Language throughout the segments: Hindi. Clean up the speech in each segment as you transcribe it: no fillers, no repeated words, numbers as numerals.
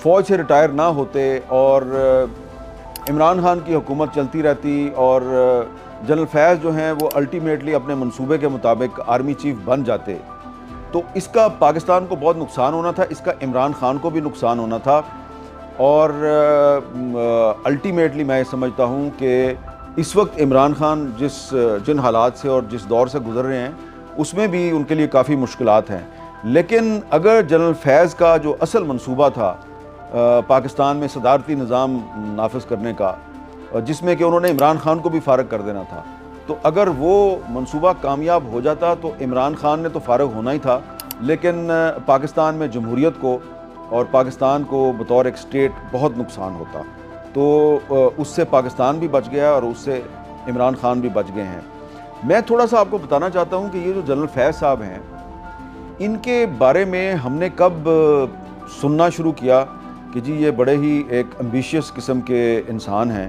फ़ौज से रिटायर ना होते और इमरान खान की हुकूमत चलती रहती और जनरल फैज़ जो हैं वो अल्टीमेटली अपने मंसूबे के मुताबिक आर्मी चीफ बन जाते, तो इसका पाकिस्तान को बहुत नुकसान होना था, इसका इमरान खान को भी नुकसान होना था। और अल्टीमेटली मैं समझता हूँ कि इस वक्त इमरान खान जिन हालात से और जिस दौर से गुज़र रहे हैं उसमें भी उनके लिए काफ़ी मुश्किलात हैं। लेकिन अगर जनरल फैज़ का जो असल मंसूबा था पाकिस्तान में सदारती निज़ाम नाफिज करने का, जिसमें कि उन्होंने इमरान खान को भी फ़ारग कर देना था, तो अगर वो मंसूबा कामयाब हो जाता तो इमरान खान ने तो फ़ारग होना ही था, लेकिन पाकिस्तान में जमहूरियत को और पाकिस्तान को बतौर एक स्टेट बहुत नुकसान होता। तो उससे पाकिस्तान भी बच गया और उससे इमरान खान भी बच गए हैं। मैं थोड़ा सा आपको बताना चाहता हूँ कि ये जो जनरल फैज़ साहब हैं, इनके बारे में हमने कब सुनना शुरू किया कि जी ये बड़े ही एक एम्बिशियस किस्म के इंसान हैं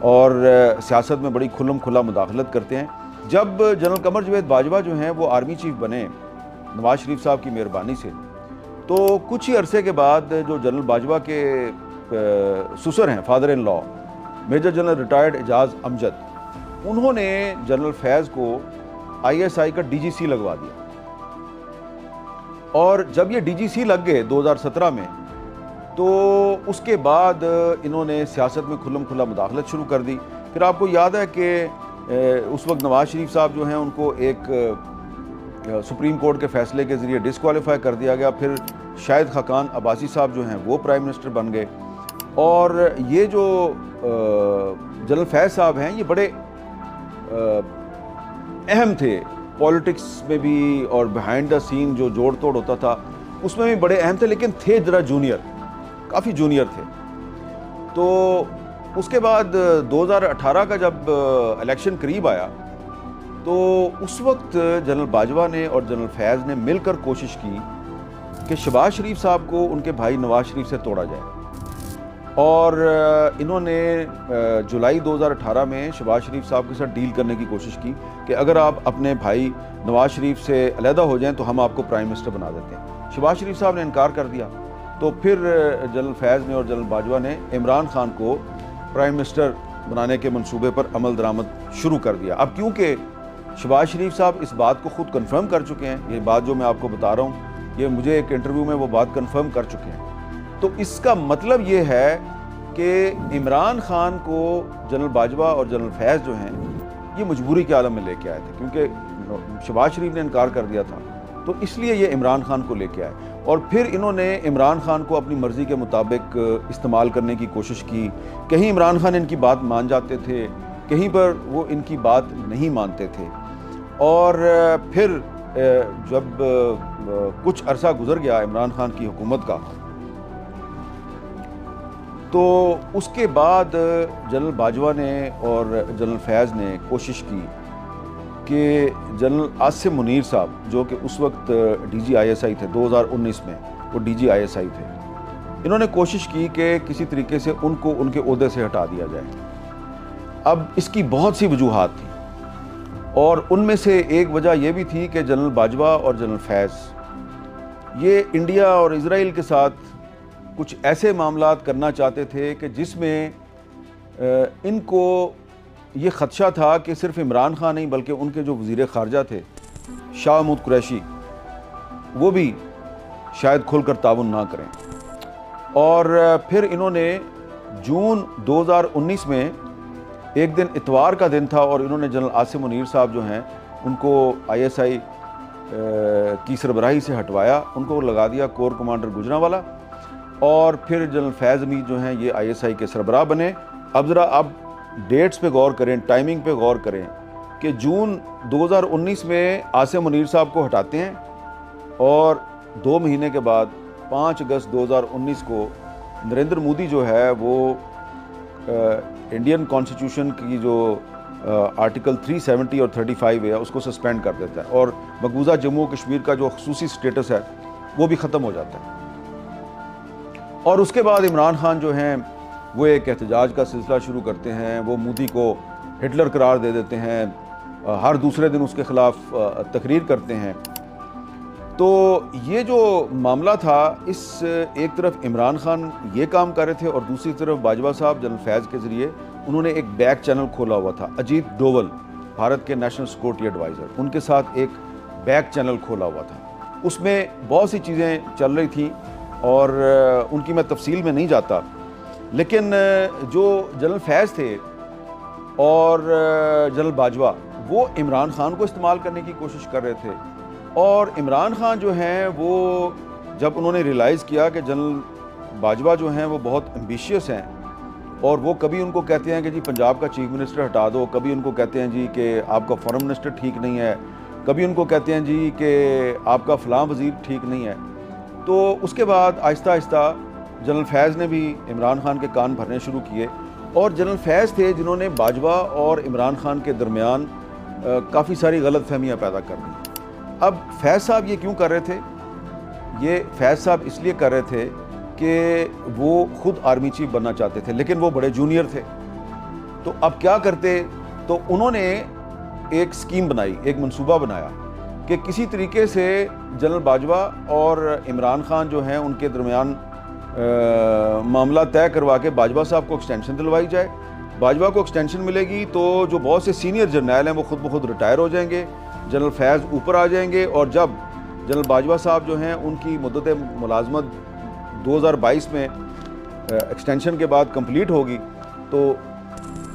और सियासत में बड़ी खुल्लम खुला मुदाखलत करते हैं। जब जनरल कमर जावेद बाजवा जो हैं वो आर्मी चीफ बने नवाज शरीफ साहब की मेहरबानी से, तो कुछ ही अरसे के बाद जो जनरल बाजवा के ससुर हैं, father in law, major general retired Ejaz Amjad, उन्होंने जनरल फैज़ को ISI का DGC लगवा दिया। और जब ये DGC लग गए 2017 में, तो उसके बाद इन्होंने सियासत में खुल्लम खुला मुदाखलत शुरू कर दी। फिर आपको याद है कि उस वक्त नवाज शरीफ साहब जो हैं उनको एक सुप्रीम कोर्ट के फैसले के ज़रिए डिसक्वालीफाई कर दिया गया। फिर शाहिद खाकान अब्बासी साहब जो हैं वो प्राइम मिनिस्टर बन गए। और ये जो जनरल फैज़ साहब हैं ये बड़े अहम थे पॉलिटिक्स में भी, और बिहाइंड द सीन जो जोड़ तोड़ होता था उसमें भी बड़े अहम थे, लेकिन थे ज़रा जूनियर, काफ़ी जूनियर थे। तो उसके बाद 2018 का जब इलेक्शन करीब आया, तो उस वक्त जनरल बाजवा ने और जनरल फैज़ ने मिलकर कोशिश की कि शहबाज शरीफ साहब को उनके भाई नवाज शरीफ से तोड़ा जाए। और इन्होंने जुलाई 2018 में शहबाज शरीफ साहब के साथ डील करने की कोशिश की कि अगर आप अपने भाई नवाज शरीफ से अलहदा हो जाएं तो हम आपको प्राइम मिनिस्टर बना देते हैं। शहबाज शरीफ साहब ने इनकार कर दिया। तो फिर जनरल फैज़ ने और जनरल बाजवा ने इमरान खान को प्राइम मिनिस्टर बनाने के मंसूबे पर अमल दरामद शुरू कर दिया। अब क्योंकि शहबाज शरीफ साहब इस बात को ख़ुद कन्फर्म कर चुके हैं, ये बात जो मैं आपको बता रहा हूँ, ये मुझे एक इंटरव्यू में वो बात कन्फर्म कर चुके हैं, तो इसका मतलब ये है कि इमरान खान को जनरल बाजवा और जनरल फैज़ जो हैं ये मजबूरी के आलम में लेके आए थे, क्योंकि शहबाज शरीफ ने इनकार कर दिया था, तो इसलिए ये इमरान खान को लेके आए। और फिर इन्होंने इमरान खान को अपनी मर्ज़ी के मुताबिक इस्तेमाल करने की कोशिश की। कहीं इमरान खान इनकी बात मान जाते थे, कहीं पर वो इनकी बात नहीं मानते थे। और फिर जब कुछ अरसा गुजर गया इमरान खान की हुकूमत का, तो उसके बाद जनरल बाजवा ने और जनरल फैज़ ने कोशिश की कि जनरल आसिम मुनीर साहब, जो कि उस वक्त DG ISI थे, 2019 में वो DG ISI थे, इन्होंने कोशिश की कि किसी तरीके से उनको उनके ओहदे से हटा दिया जाए। अब इसकी बहुत सी वजूहात थी, और उनमें से एक वजह यह भी थी कि जनरल बाजवा और जनरल फैज़ ये इंडिया और इज़राइल के साथ कुछ ऐसे मामलात करना चाहते थे कि जिसमें इनको ये ख़दशा था कि सिर्फ इमरान खान नहीं बल्कि उनके जो वज़ीर ख़ारजा थे शाह महमूद कुरैशी, वो भी शायद खुलकर ताउन ना करें। और फिर इन्होंने जून 2019 में एक दिन इतवार का दिन था, और इन्होंने जनरल आसिम मुनीर साहब जो हैं उनको ISI की सरबराही से हटवाया, उनको लगा दिया कोर कमांडर गुजरांवाला। और फिर जनरल फैज़ अमीद जो हैं ये ISI के सरबराह बने। अब ज़रा आप डेट्स पे गौर करें, टाइमिंग पे गौर करें कि जून 2019 में आसिम मुनीर साहब को हटाते हैं, और 2 महीने के बाद 5 अगस्त 2019 को नरेंद्र मोदी जो है वो इंडियन कॉन्स्टिट्यूशन की जो आर्टिकल 370 और 35 है उसको सस्पेंड कर देता है, और मकबूजा जम्मू कश्मीर का जो ख़ुसूसी स्टेटस है वो भी ख़त्म हो जाता है। और उसके बाद इमरान खान जो हैं वो एक एहतजाज का सिलसिला शुरू करते हैं। वो मोदी को हिटलर करार दे देते हैं, हर दूसरे दिन उसके ख़िलाफ़ तकरीर करते हैं। तो ये जो मामला था, इस एक तरफ इमरान खान ये काम कर रहे थे और दूसरी तरफ बाजवा साहब जनरल फैज़ के ज़रिए उन्होंने एक बैक चैनल खोला हुआ था। अजीत डोवल, भारत के नेशनल सिक्योरिटी एडवाइज़र, उनके साथ एक बैक चैनल खोला हुआ था। उसमें बहुत सी चीज़ें चल रही थी और उनकी मैं तफसील में नहीं जाता, लेकिन जो जनरल फैज़ थे और जनरल बाजवा वो इमरान खान को इस्तेमाल करने की कोशिश कर रहे थे। और इमरान खान जो हैं वो जब उन्होंने रियलाइज़ किया कि जनरल बाजवा जो हैं वो बहुत एम्बिशियस हैं और वो कभी उनको कहते हैं कि जी पंजाब का चीफ मिनिस्टर हटा दो, कभी उनको कहते हैं जी कि आपका फॉरेन मिनिस्टर ठीक नहीं है, कभी उनको कहते हैं जी कि आपका फ़लाँ वज़ीर ठीक नहीं है। तो उसके बाद आहिस्ता आहिस्ता जनरल फैज़ ने भी इमरान खान के कान भरने शुरू किए और जनरल फैज़ थे जिन्होंने बाजवा और इमरान खान के दरमियान काफ़ी सारी गलत फहमियाँ पैदा कर दी। अब फैज़ साहब ये क्यों कर रहे थे? ये फैज़ साहब इसलिए कर रहे थे कि वो ख़ुद आर्मी चीफ बनना चाहते थे, लेकिन वो बड़े जूनियर थे। तो अब क्या करते? तो उन्होंने एक स्कीम बनाई, एक मंसूबा बनाया कि किसी तरीके से जनरल बाजवा और इमरान खान जो हैं उनके दरमियान मामला तय करवा के बाजवा साहब को एक्सटेंशन दिलवाई जाए। बाजवा को एक्सटेंशन मिलेगी तो जो बहुत से सीनियर जर्नैल हैं वो खुद ब खुद रिटायर हो जाएंगे, जनरल फैज़ ऊपर आ जाएंगे और जब जनरल बाजवा साहब जो हैं उनकी मुद्दत मुलाजमत 2022 में एक्सटेंशन के बाद कंप्लीट होगी तो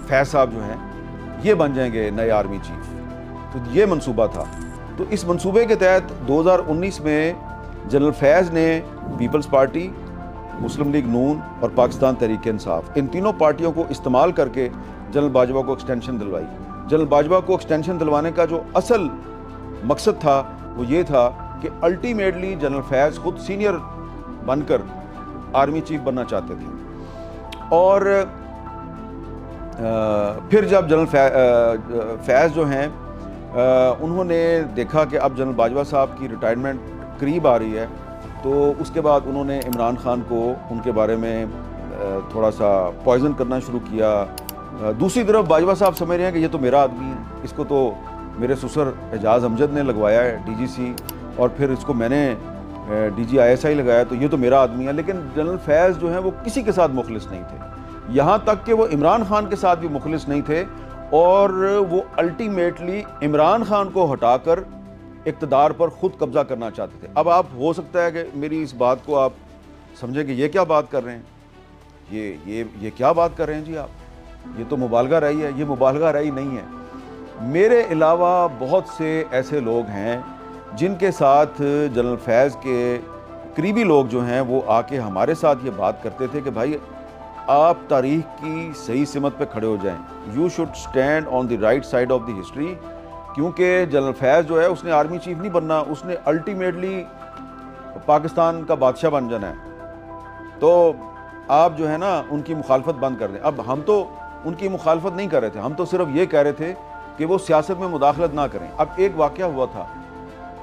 फैज़ साहब जो हैं ये बन जाएंगे नए आर्मी चीफ। तो ये मंसूबा था। तो इस मंसूबे के तहत 2019 में जनरल फैज़ ने पीपल्स पार्टी, मुस्लिम लीग नून और पाकिस्तान तहरीक इंसाफ, इन तीनों पार्टियों को इस्तेमाल करके जनरल बाजवा को एक्सटेंशन दिलवाई। जनरल बाजवा को एक्सटेंशन दिलवाने का जो असल मकसद था वो ये था कि अल्टीमेटली जनरल फैज़ खुद सीनियर बनकर आर्मी चीफ बनना चाहते थे। और फिर जब जनरल फैज़ जो हैं उन्होंने देखा कि अब जनरल बाजवा साहब की रिटायरमेंट करीब आ रही है, तो उसके बाद उन्होंने इमरान खान को उनके बारे में थोड़ा सा पॉइज़न करना शुरू किया। दूसरी तरफ बाजवा साहब समझ रहे हैं कि ये तो मेरा आदमी है, इसको तो मेरे ससुर एजाज़ अमजद ने लगवाया है डीजीसी, और फिर इसको मैंने DGISI लगाया, तो ये तो मेरा आदमी है। लेकिन जनरल फैज़ जो हैं वो किसी के साथ मुखलिस नहीं थे, यहाँ तक कि वो इमरान खान के साथ भी मुखलिस नहीं थे और वो अल्टीमेटली इमरान खान को हटाकर इक़्तिदार पर ख़ुद कब्ज़ा करना चाहते थे। अब आप हो सकता है कि मेरी इस बात को आप समझें कि ये क्या बात कर रहे हैं, ये क्या बात कर रहे हैं जी आप, ये तो मुबालगा रही है। ये मुबालगा रही नहीं है। मेरे अलावा बहुत से ऐसे लोग हैं जिनके साथ जनरल फैज़ के करीबी लोग जो हैं वो आके हमारे साथ ये बात करते थे कि भाई आप तारीख़ की सही सिमत पे खड़े हो जाएं, you should stand on the right side of the history, क्योंकि जनरल फैज़ जो है उसने आर्मी चीफ नहीं बनना, उसने अल्टीमेटली पाकिस्तान का बादशाह बन जाना है। तो आप जो है ना उनकी मुखालफत बंद कर दें। अब हम तो उनकी मुखालफत नहीं कर रहे थे, हम तो सिर्फ ये कह रहे थे कि वो सियासत में मुदाखलत ना करें। अब एक वाक़या हुआ था,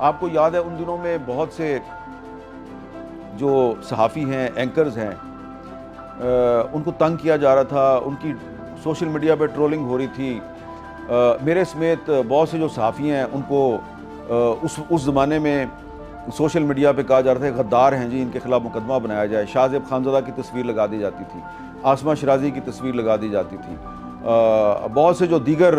आपको याद है, उन दिनों में बहुत से जो सहाफ़ी हैं, एंकर्स हैं, उनको तंग किया जा रहा था, उनकी सोशल मीडिया पे ट्रोलिंग हो रही थी। मेरे समेत बहुत से जो सहाफ़ी हैं उनको उस ज़माने में सोशल मीडिया पे कहा जा रहा था गद्दार हैं जी, इनके ख़िलाफ़ मुकदमा बनाया जाए। शाहज़ेब खानज़ादा की तस्वीर लगा दी जाती थी, आसमा शराजी की तस्वीर लगा दी जाती थी, बहुत से जो दीगर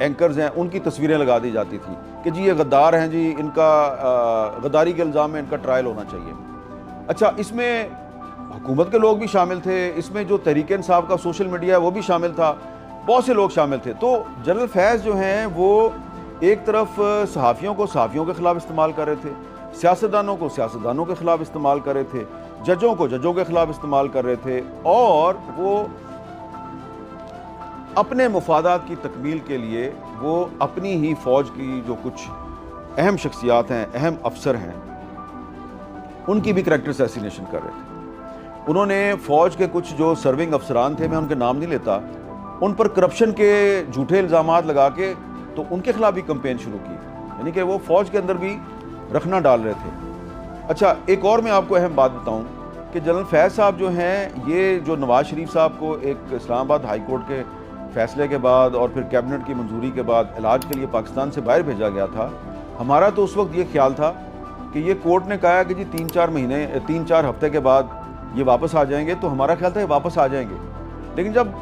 एंकर्स हैं उनकी तस्वीरें लगा दी जाती थी कि जी ये गद्दार हैं जी, इनका गद्दारी के इल्ज़ाम में इनका ट्रायल होना चाहिए। अच्छा, इसमें हुकूमत के लोग भी शामिल थे, इसमें जो तहरीक इंसाफ का सोशल मीडिया है वो भी शामिल था, बहुत से लोग शामिल थे। तो जनरल फैज़ जो हैं वो एक तरफ सहाफ़ियों को सहाफ़ियों के ख़िलाफ़ इस्तेमाल कर रहे थे, सियासतदानों को सियासतदानों के ख़िलाफ़ इस्तेमाल कर रहे थे, जजों को जजों के ख़िलाफ़ इस्तेमाल कर रहे थे, और वो अपने मुफादात की तकमील के लिए वो अपनी ही फ़ौज की जो कुछ अहम शख्सियात हैं, अहम अफसर हैं, उनकी भी करैक्टर असैसिनेशन कर रहे थे। उन्होंने फ़ौज के कुछ जो सर्विंग अफसरान थे, मैं उनके नाम नहीं लेता, उन पर करप्शन के झूठे इल्ज़ामात लगा के तो उनके ख़िलाफ़ भी कंपेन शुरू की, यानी कि वो फ़ौज के अंदर भी रखना डाल रहे थे। अच्छा, एक और मैं आपको अहम बात बताऊं कि जनरल फैज़ साहब जो हैं, ये जो नवाज़ शरीफ साहब को एक इस्लामाबाद हाई कोर्ट के फ़ैसले के बाद और फिर कैबिनेट की मंजूरी के बाद इलाज के लिए पाकिस्तान से बाहर भेजा गया था, हमारा तो उस वक्त ये ख्याल था कि ये कोर्ट ने कहा कि जी 3-4 हफ्ते के बाद ये वापस आ जाएंगे, तो हमारा ख्याल था ये वापस आ जाएंगे। लेकिन जब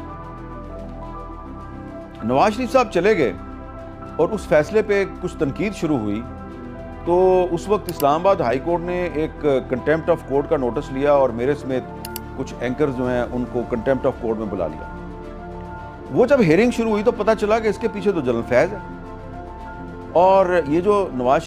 नवाज शरीफ साहब चले गए और उस फैसले पे कुछ तनकीद शुरू हुई, तो उस वक्त इस्लामाबाद हाई कोर्ट ने एक कंटेम्प्ट ऑफ कोर्ट का नोटिस लिया और मेरे समेत कुछ एंकर्स जो हैं उनको कंटेम्प्ट ऑफ कोर्ट में बुला लिया। वो जब हेयरिंग शुरू हुई तो पता चला कि इसके पीछे तो जनरल फैज़ है, और ये जो नवाज